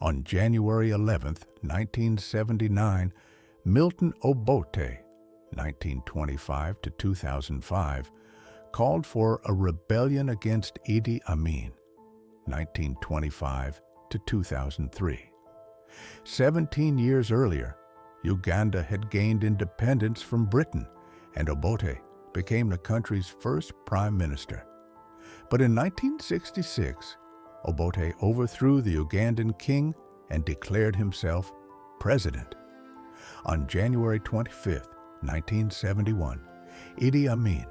On January 11, 1979, Milton Obote, 1925 to 2005, called for a rebellion against Idi Amin, 1925 to 2003. 17 years earlier, Uganda had gained independence from Britain, and Obote became the country's first prime minister. But in 1966, Obote overthrew the Ugandan king and declared himself president. On January 25, 1971, Idi Amin,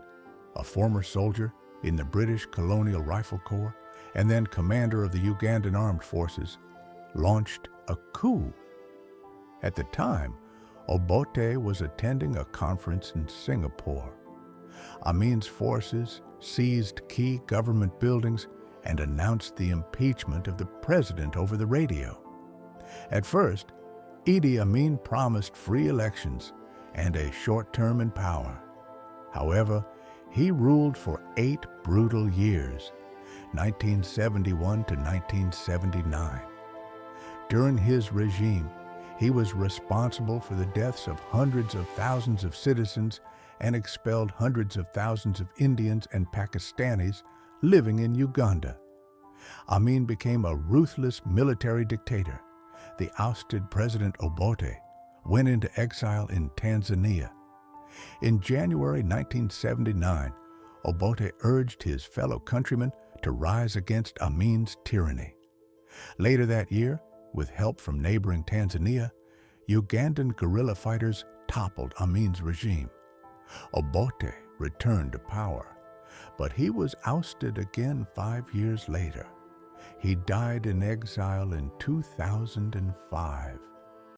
a former soldier in the British Colonial Rifle Corps and then commander of the Ugandan Armed Forces, launched a coup. At the time, Obote was attending a conference in Singapore. Amin's forces seized key government buildings and announced the impeachment of the president over the radio. At first, Idi Amin promised free elections and a short term in power. However, he ruled for 8 brutal years, 1971 to 1979. During his regime, he was responsible for the deaths of hundreds of thousands of citizens and expelled hundreds of thousands of Indians and Pakistanis living in Uganda. Amin became a ruthless military dictator. The ousted President Obote went into exile in Tanzania. In January 1979, Obote urged his fellow countrymen to rise against Amin's tyranny. Later that year, with help from neighboring Tanzania, Ugandan guerrilla fighters toppled Amin's regime. Obote returned to power, but he was ousted again 5 years later. He died in exile in 2005.